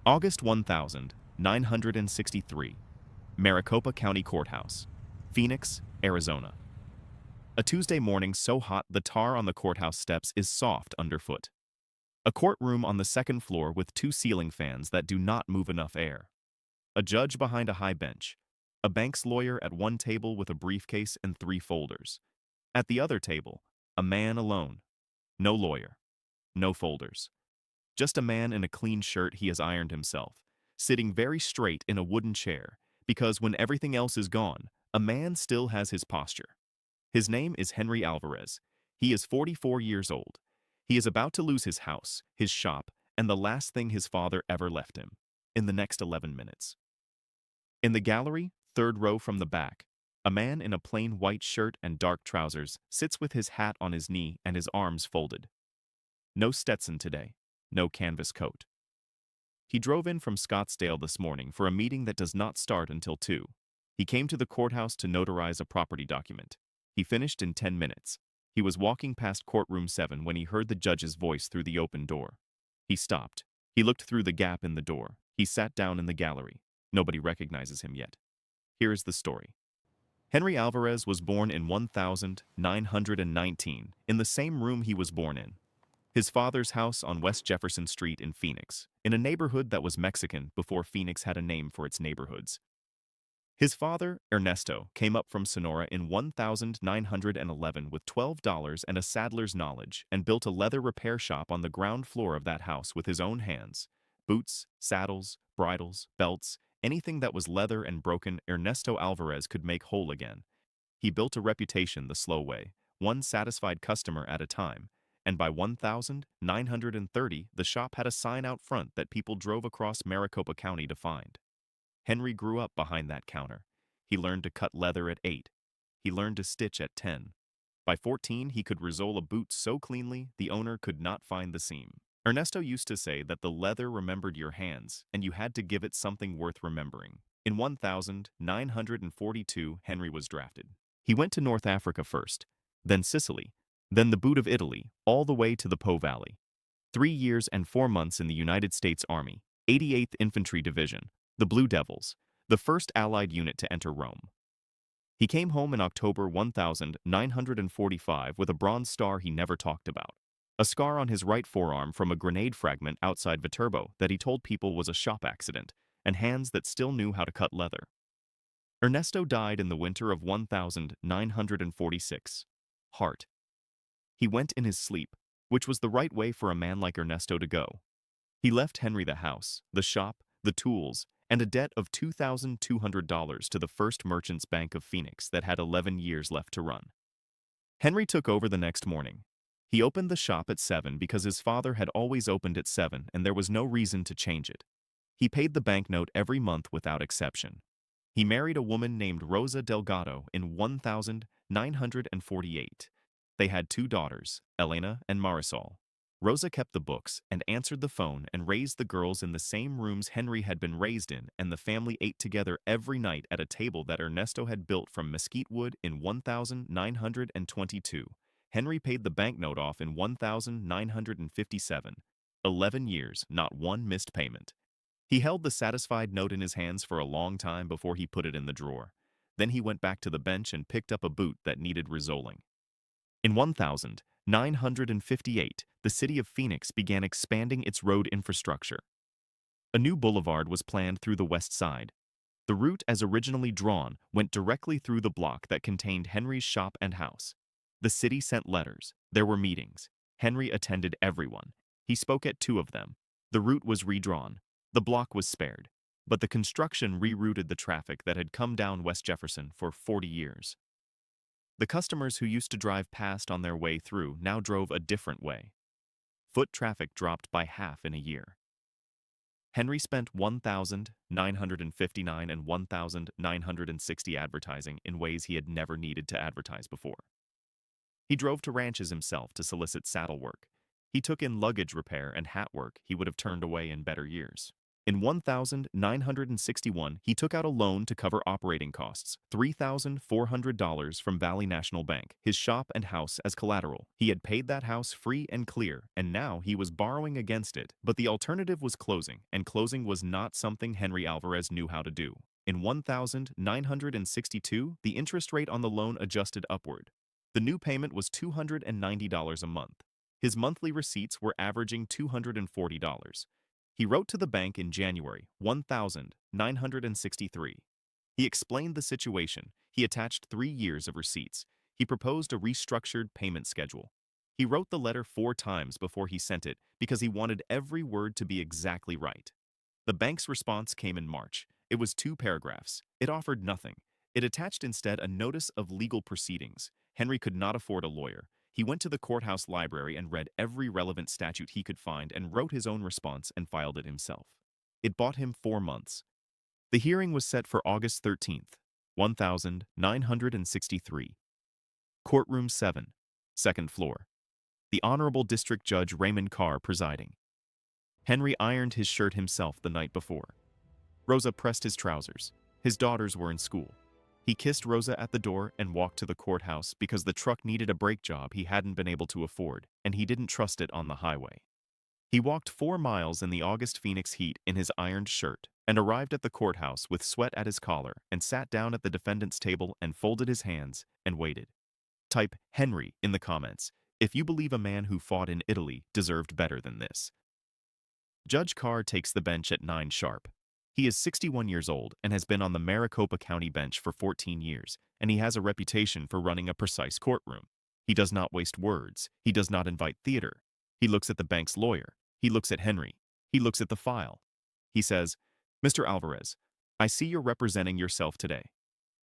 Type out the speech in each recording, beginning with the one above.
August 1963, Maricopa County Courthouse, Phoenix, Arizona. A Tuesday morning so hot the tar on the courthouse steps is soft underfoot. A courtroom on the second floor with two ceiling fans that do not move enough air. A judge behind a high bench. A bank's lawyer at one table with a briefcase and three folders. At the other table, a man alone. No lawyer. No folders. Just a man in a clean shirt he has ironed himself, sitting very straight in a wooden chair, because when everything else is gone, a man still has his posture. His name is Henry Alvarez. He is 44 years old. He is about to lose his house, his shop, and the last thing his father ever left him, in the next 11 minutes. In the gallery, third row from the back, a man in a plain white shirt and dark trousers sits with his hat on his knee and his arms folded. No Stetson today, no canvas coat. He drove in from Scottsdale this morning for a meeting that does not start until 2. He came to the courthouse to notarize a property document. He finished in 10 minutes. He was walking past courtroom 7 when he heard the judge's voice through the open door. He stopped. He looked through the gap in the door. He sat down in the gallery. Nobody recognizes him yet. Here is the story. Henry Alvarez was born in 1919 in the same room he was born in. His father's house on West Jefferson Street in Phoenix, in a neighborhood that was Mexican before Phoenix had a name for its neighborhoods. His father, Ernesto, came up from Sonora in 1911 with $12 and a saddler's knowledge and built a leather repair shop on the ground floor of that house with his own hands. Boots, saddles, bridles, belts, anything that was leather and broken, Ernesto Alvarez could make whole again. He built a reputation the slow way, one satisfied customer at a time, and by 1930 the shop had a sign out front that people drove across Maricopa County to find. Henry grew up behind that counter. He learned to cut leather at 8. He learned to stitch at 10. By 14, he could resole a boot so cleanly the owner could not find the seam. Ernesto used to say that the leather remembered your hands, and you had to give it something worth remembering. In 1942, Henry was drafted. He went to North Africa first, then Sicily, then the boot of Italy, all the way to the Po Valley. 3 years and 4 months in the United States Army, 88th Infantry Division, the Blue Devils, the first Allied unit to enter Rome. He came home in October 1945 with a Bronze Star he never talked about, a scar on his right forearm from a grenade fragment outside Viterbo that he told people was a shop accident, and hands that still knew how to cut leather. Ernesto died in the winter of 1946. Heart. He went in his sleep, which was the right way for a man like Ernesto to go. He left Henry the house, the shop, the tools, and a debt of $2,200 to the First Merchants Bank of Phoenix that had 11 years left to run. Henry took over the next morning. He opened the shop at 7 because his father had always opened at 7 and there was no reason to change it. He paid the banknote every month without exception. He married a woman named Rosa Delgado in 1948. They had 2 daughters, Elena and Marisol. Rosa kept the books and answered the phone and raised the girls in the same rooms Henry had been raised in, and the family ate together every night at a table that Ernesto had built from mesquite wood in 1922. Henry paid the banknote off in 1957. 11 years, not one missed payment. He held the satisfied note in his hands for a long time before he put it in the drawer. Then he went back to the bench and picked up a boot that needed resoling. In 1958, the city of Phoenix began expanding its road infrastructure. A new boulevard was planned through the west side. The route as originally drawn went directly through the block that contained Henry's shop and house. The city sent letters. There were meetings. Henry attended everyone. He spoke at 2 of them. The route was redrawn. The block was spared. But the construction rerouted the traffic that had come down West Jefferson for 40 years. The customers who used to drive past on their way through now drove a different way. Foot traffic dropped by half in a year. Henry spent $1,959 and $1,960 advertising in ways he had never needed to advertise before. He drove to ranches himself to solicit saddle work. He took in luggage repair and hat work he would have turned away in better years. In 1961, he took out a loan to cover operating costs, $3,400 from Valley National Bank, his shop and house as collateral. He had paid that house free and clear, and now he was borrowing against it. But the alternative was closing, and closing was not something Henry Alvarez knew how to do. In 1962, the interest rate on the loan adjusted upward. The new payment was $290 a month. His monthly receipts were averaging $240. He wrote to the bank in January 1963. He explained the situation. He attached 3 years of receipts. He proposed a restructured payment schedule. He wrote the letter 4 times before he sent it because he wanted every word to be exactly right. The bank's response came in March. It was 2 paragraphs. It offered nothing. It attached instead a notice of legal proceedings. Henry could not afford a lawyer. He went to the courthouse library and read every relevant statute he could find and wrote his own response and filed it himself. It bought him 4 months. The hearing was set for August 13th, 1963. Courtroom 7, second floor. The Honorable District Judge Raymond Carr presiding. Henry ironed his shirt himself the night before. Rosa pressed his trousers. His daughters were in school. He kissed Rosa at the door and walked to the courthouse because the truck needed a brake job he hadn't been able to afford, and he didn't trust it on the highway. He walked 4 miles in the August Phoenix heat in his ironed shirt and arrived at the courthouse with sweat at his collar and sat down at the defendant's table and folded his hands and waited. Type Henry in the comments if you believe a man who fought in Italy deserved better than this. Judge Carr takes the bench at 9 sharp. He is 61 years old and has been on the Maricopa County bench for 14 years, and he has a reputation for running a precise courtroom. He does not waste words. He does not invite theater. He looks at the bank's lawyer. He looks at Henry. He looks at the file. He says, "Mr. Alvarez, I see you're representing yourself today."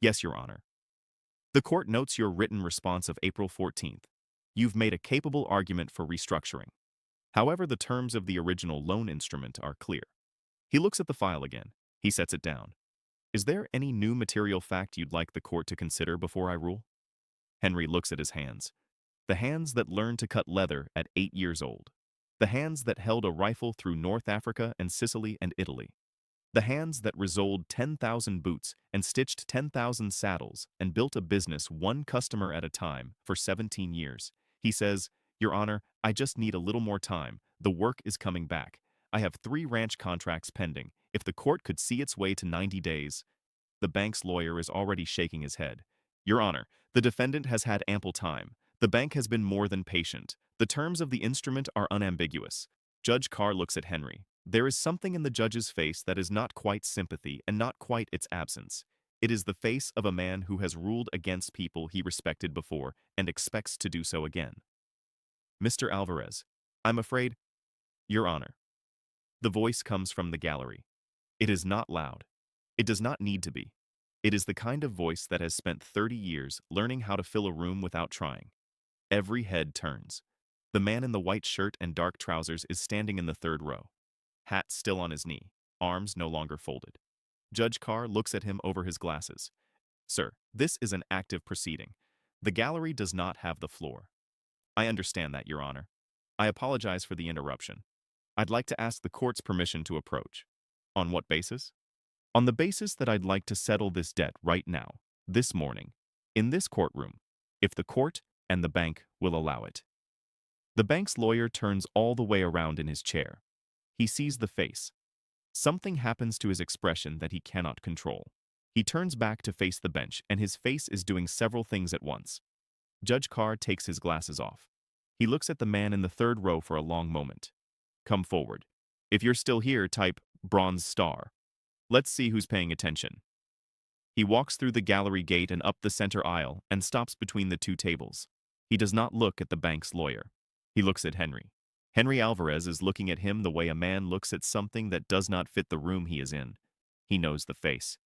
"Yes, Your Honor." The court notes your written response of April 14th. You've made a capable argument for restructuring. However, the terms of the original loan instrument are clear. He looks at the file again. He sets it down. "Is there any new material fact you'd like the court to consider before I rule?" Henry looks at his hands. The hands that learned to cut leather at 8 years old. The hands that held a rifle through North Africa and Sicily and Italy. The hands that resoled 10,000 boots and stitched 10,000 saddles and built a business 1 customer at a time for 17 years. He says, "Your Honor, I just need a little more time. The work is coming back. I have 3 ranch contracts pending. If the court could see its way to 90 days. The bank's lawyer is already shaking his head. "Your Honor, the defendant has had ample time. The bank has been more than patient. The terms of the instrument are unambiguous." Judge Carr looks at Henry. There is something in the judge's face that is not quite sympathy and not quite its absence. It is the face of a man who has ruled against people he respected before and expects to do so again. "Mr. Alvarez, I'm afraid—" "Your Honor." The voice comes from the gallery. It is not loud. It does not need to be. It is the kind of voice that has spent 30 years learning how to fill a room without trying. Every head turns. The man in the white shirt and dark trousers is standing in the 3rd row. Hat still on his knee, arms no longer folded. Judge Carr looks at him over his glasses. "Sir, this is an active proceeding. The gallery does not have the floor." "I understand that, Your Honor. I apologize for the interruption. I'd like to ask the court's permission to approach." "On what basis?" "On the basis that I'd like to settle this debt right now, this morning, in this courtroom, if the court and the bank will allow it." The bank's lawyer turns all the way around in his chair. He sees the face. Something happens to his expression that he cannot control. He turns back to face the bench, and his face is doing several things at once. Judge Carr takes his glasses off. He looks at the man in the 3rd row for a long moment. "Come forward. If you're still here, type bronze star. Let's see who's paying attention." He walks through the gallery gate and up the center aisle and stops between the 2 tables. He does not look at the bank's lawyer. He looks at Henry. Henry Alvarez is looking at him the way a man looks at something that does not fit the room he is in. He knows the face.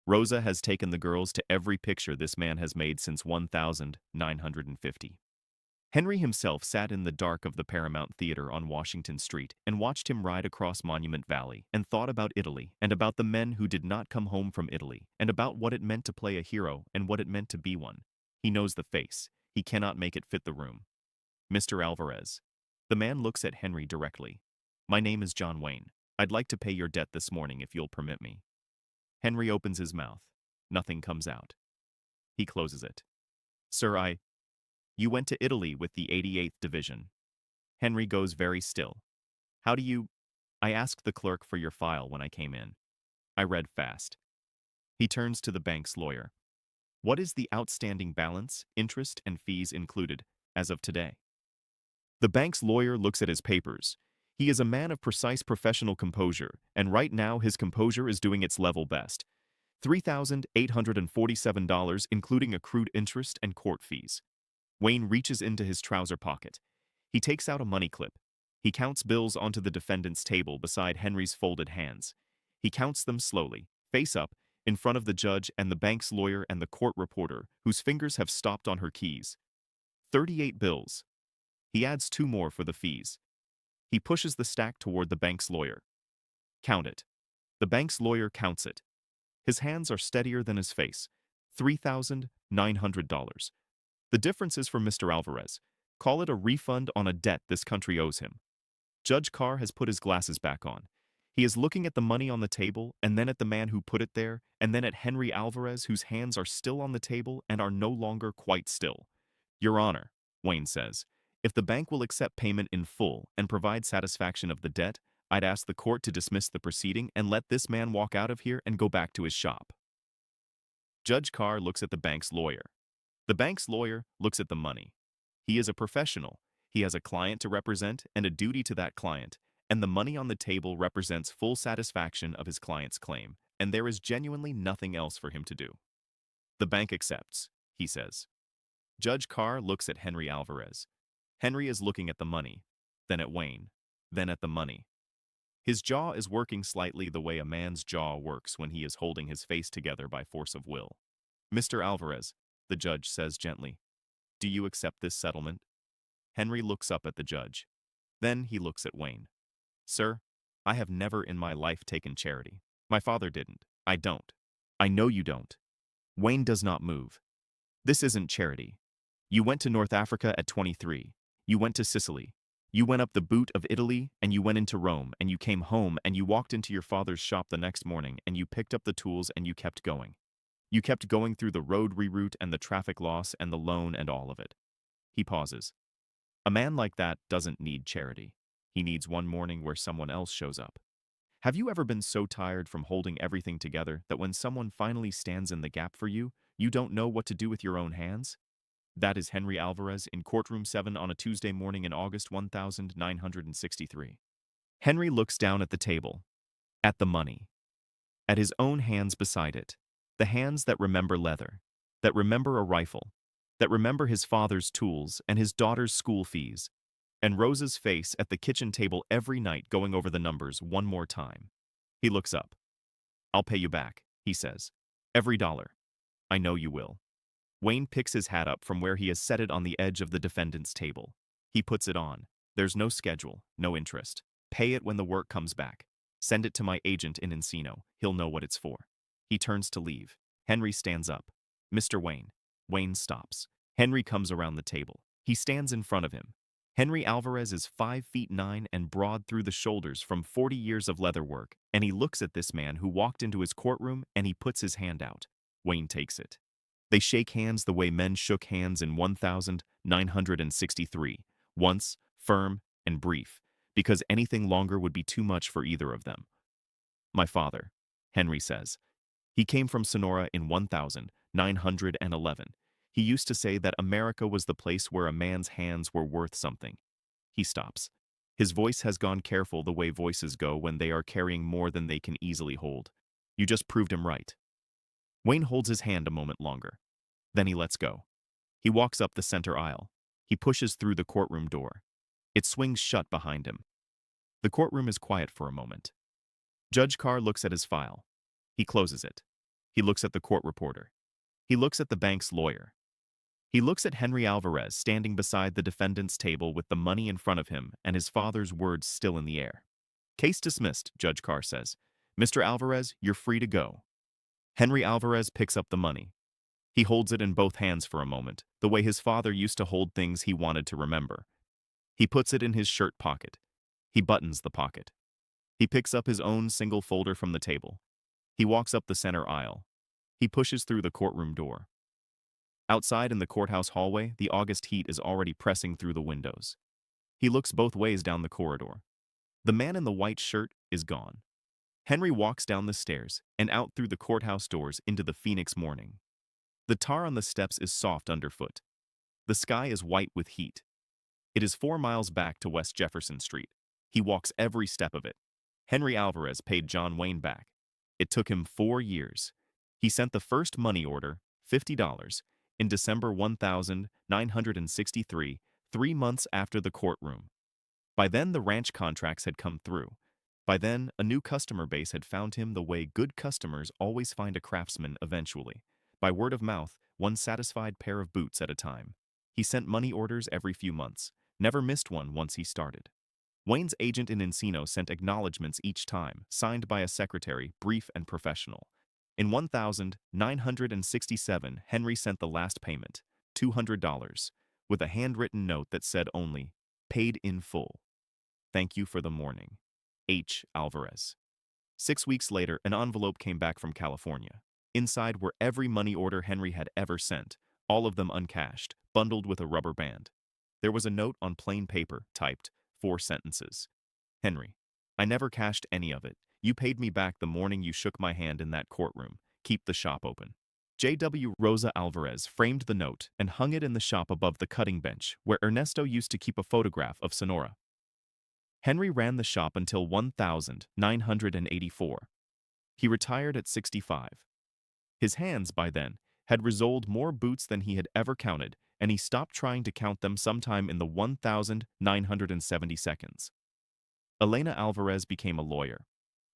Rosa has taken the girls to every picture this man has made since 1950. Henry himself sat in the dark of the Paramount Theater on Washington Street and watched him ride across Monument Valley and thought about Italy and about the men who did not come home from Italy and about what it meant to play a hero and what it meant to be one. He knows the face. He cannot make it fit the room. "Mr. Alvarez." The man looks at Henry directly. "My name is John Wayne. I'd like to pay your debt this morning if you'll permit me. Henry opens his mouth. Nothing comes out. He closes it. Sir, you went to Italy with the 88th Division. Henry goes very still. How do you... I asked the clerk for your file when I came in. I read fast. He turns to the bank's lawyer. What is the outstanding balance, interest, and fees included, as of today? The bank's lawyer looks at his papers. He is a man of precise professional composure, and right now his composure is doing its level best. $3,847, including accrued interest and court fees. Wayne reaches into his trouser pocket. He takes out a money clip. He counts bills onto the defendant's table beside Henry's folded hands. He counts them slowly, face up, in front of the judge and the bank's lawyer and the court reporter, whose fingers have stopped on her keys. 38 bills. He adds 2 more for the fees. He pushes the stack toward the bank's lawyer. Count it. The bank's lawyer counts it. His hands are steadier than his face. $3,900. The difference is for Mr. Alvarez. Call it a refund on a debt this country owes him. Judge Carr has put his glasses back on. He is looking at the money on the table, and then at the man who put it there, and then at Henry Alvarez, whose hands are still on the table and are no longer quite still. Your Honor, Wayne says, if the bank will accept payment in full and provide satisfaction of the debt, I'd ask the court to dismiss the proceeding and let this man walk out of here and go back to his shop. Judge Carr looks at the bank's lawyer. The bank's lawyer looks at the money. He is a professional. He has a client to represent and a duty to that client, and the money on the table represents full satisfaction of his client's claim, and there is genuinely nothing else for him to do. The bank accepts, he says. Judge Carr looks at Henry Alvarez. Henry is looking at the money, then at Wayne, then at the money. His jaw is working slightly the way a man's jaw works when he is holding his face together by force of will. Mr. Alvarez, the judge says gently, do you accept this settlement? Henry looks up at the judge. Then he looks at Wayne. Sir, I have never in my life taken charity. My father didn't. I don't. I know you don't. Wayne does not move. This isn't charity. You went to North Africa at 23. You went to Sicily. You went up the boot of Italy, and you went into Rome, and you came home, and you walked into your father's shop the next morning, and you picked up the tools, and you kept going. You kept going through the road reroute and the traffic loss and the loan and all of it. He pauses. A man like that doesn't need charity. He needs one morning where someone else shows up. Have you ever been so tired from holding everything together that when someone finally stands in the gap for you, you don't know what to do with your own hands? That is Henry Alvarez in Courtroom 7 on a Tuesday morning in August 1963. Henry looks down at the table, at the money, at his own hands beside it, the hands that remember leather, that remember a rifle, that remember his father's tools and his daughter's school fees, and Rosa's face at the kitchen table every night going over the numbers one more time. He looks up. I'll pay you back, he says. Every dollar. I know you will. Wayne picks his hat up from where he has set it on the edge of the defendant's table. He puts it on. There's no schedule, no interest. Pay it when the work comes back. Send it to my agent in Encino. He'll know what it's for. He turns to leave. Henry stands up. Mr. Wayne. Wayne stops. Henry comes around the table. He stands in front of him. Henry Alvarez is 5'9" and broad through the shoulders from 40 years of leather work, and he looks at this man who walked into his courtroom and he puts his hand out. Wayne takes it. They shake hands the way men shook hands in 1963, once, firm, and brief, because anything longer would be too much for either of them. My father, Henry says. He came from Sonora in 1911. He used to say that America was the place where a man's hands were worth something. He stops. His voice has gone careful the way voices go when they are carrying more than they can easily hold. You just proved him right. Wayne holds his hand a moment longer. Then he lets go. He walks up the center aisle. He pushes through the courtroom door. It swings shut behind him. The courtroom is quiet for a moment. Judge Carr looks at his file. He closes it. He looks at the court reporter. He looks at the bank's lawyer. He looks at Henry Alvarez standing beside the defendant's table with the money in front of him and his father's words still in the air. Case dismissed, Judge Carr says. Mr. Alvarez, you're free to go. Henry Alvarez picks up the money. He holds it in both hands for a moment, the way his father used to hold things he wanted to remember. He puts it in his shirt pocket. He buttons the pocket. He picks up his own single folder from the table. He walks up the center aisle. He pushes through the courtroom door. Outside in the courthouse hallway, the August heat is already pressing through the windows. He looks both ways down the corridor. The man in the white shirt is gone. Henry walks down the stairs and out through the courthouse doors into the Phoenix morning. The tar on the steps is soft underfoot. The sky is white with heat. It is 4 miles back to West Jefferson Street. He walks every step of it. Henry Alvarez paid John Wayne back. It took him 4 years. He sent the first money order, $50, in December 1963, 3 months after the courtroom. By then, the ranch contracts had come through. By then, a new customer base had found him the way good customers always find a craftsman eventually. By word of mouth, one satisfied pair of boots at a time. He sent money orders every few months, never missed one once he started. Wayne's agent in Encino sent acknowledgments each time, signed by a secretary, brief and professional. In 1967, Henry sent the last payment, $200, with a handwritten note that said only, "Paid in full. Thank you for the morning. H. Alvarez." 6 weeks later, an envelope came back from California. Inside were every money order Henry had ever sent, all of them uncashed, bundled with a rubber band. There was a note on plain paper, typed, 4 sentences. "Henry, I never cashed any of it. You paid me back the morning you shook my hand in that courtroom. Keep the shop open." J.W. Rosa Alvarez framed the note and hung it in the shop above the cutting bench where Ernesto used to keep a photograph of Sonora. Henry ran the shop until 1984. He retired at 65. His hands, by then, had resoled more boots than he had ever counted, and he stopped trying to count them sometime in the 1970 seconds. Elena Alvarez became a lawyer.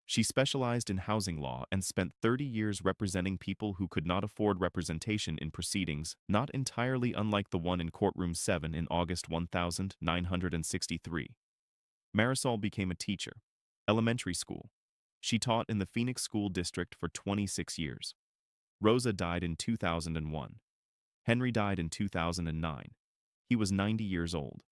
She specialized in housing law and spent 30 years representing people who could not afford representation in proceedings not entirely unlike the one in Courtroom 7 in August 1963. Marisol became a teacher, elementary school. She taught in the Phoenix School District for 26 years. Rosa died in 2001. Henry died in 2009. He was 90 years old.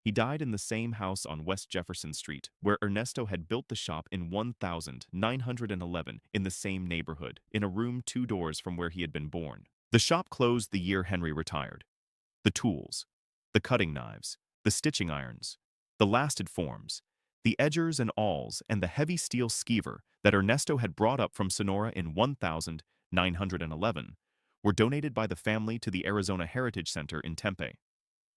He died in the same house on West Jefferson Street where Ernesto had built the shop in 1911 in the same neighborhood, in a room 2 doors from where he had been born. The shop closed the year Henry retired. The tools, the cutting knives, the stitching irons, the lasted forms, the edgers and awls, and the heavy steel skeever that Ernesto had brought up from Sonora in 1911 were donated by the family to the Arizona Heritage Center in Tempe.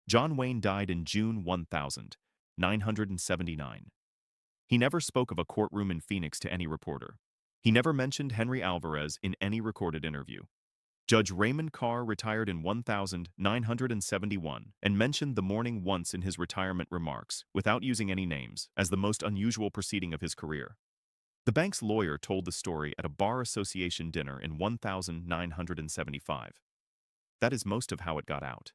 John Wayne died in June 1979. He never spoke of a courtroom in Phoenix to any reporter. He never mentioned Henry Alvarez in any recorded interview. Judge Raymond Carr retired in 1971 and mentioned the morning once in his retirement remarks, without using any names, as the most unusual proceeding of his career. The bank's lawyer told the story at a Bar Association dinner in 1975. That is most of how it got out.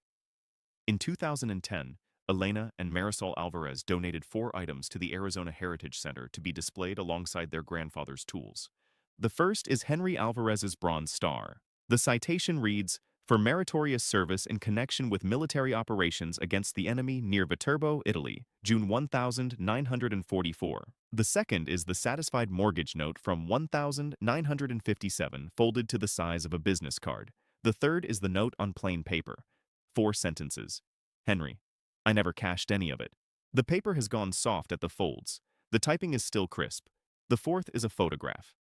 In 2010, Elena and Marisol Alvarez donated 4 items to the Arizona Heritage Center to be displayed alongside their grandfather's tools. The first is Henry Alvarez's Bronze Star. The citation reads, "For meritorious service in connection with military operations against the enemy near Viterbo, Italy, June 1944. The second is the satisfied mortgage note from 1957 folded to the size of a business card. The third is the note on plain paper. 4 sentences. Henry, I never cashed any of it. The paper has gone soft at the folds. The typing is still crisp. The fourth is a photograph.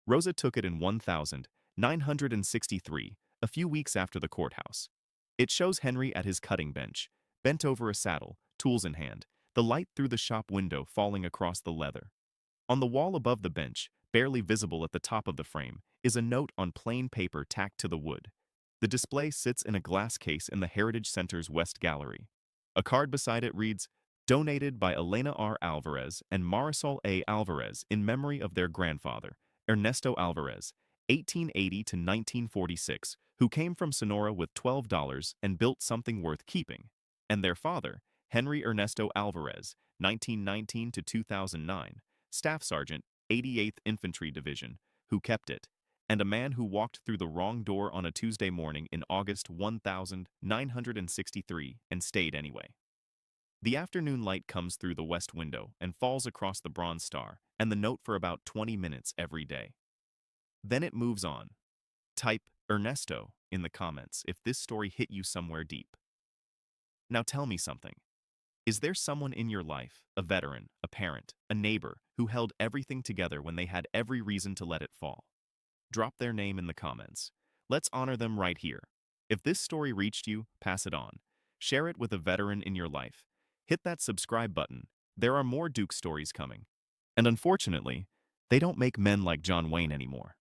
Rosa took it in 1963, a few weeks after the courthouse. It shows Henry at his cutting bench, bent over a saddle, tools in hand, the light through the shop window falling across the leather. On the wall above the bench, barely visible at the top of the frame, is a note on plain paper tacked to the wood. The display sits in a glass case in the Heritage Center's West Gallery. A card beside it reads, "Donated by Elena R. Alvarez and Marisol A. Alvarez in memory of their grandfather, Ernesto Alvarez, 1880 to 1946, who came from Sonora with $12 and built something worth keeping, and their father, Henry Ernesto Alvarez, 1919 to 2009, Staff Sergeant, 88th Infantry Division, who kept it, and a man who walked through the wrong door on a Tuesday morning in August 1963 and stayed anyway." The afternoon light comes through the west window and falls across the Bronze Star and the note for about 20 minutes every day. Then it moves on. Type Ernesto in the comments if this story hit you somewhere deep. Now tell me something. Is there someone in your life, a veteran, a parent, a neighbor, who held everything together when they had every reason to let it fall? Drop their name in the comments. Let's honor them right here. If this story reached you, pass it on. Share it with a veteran in your life. Hit that subscribe button. There are more Duke stories coming. And unfortunately, they don't make men like John Wayne anymore.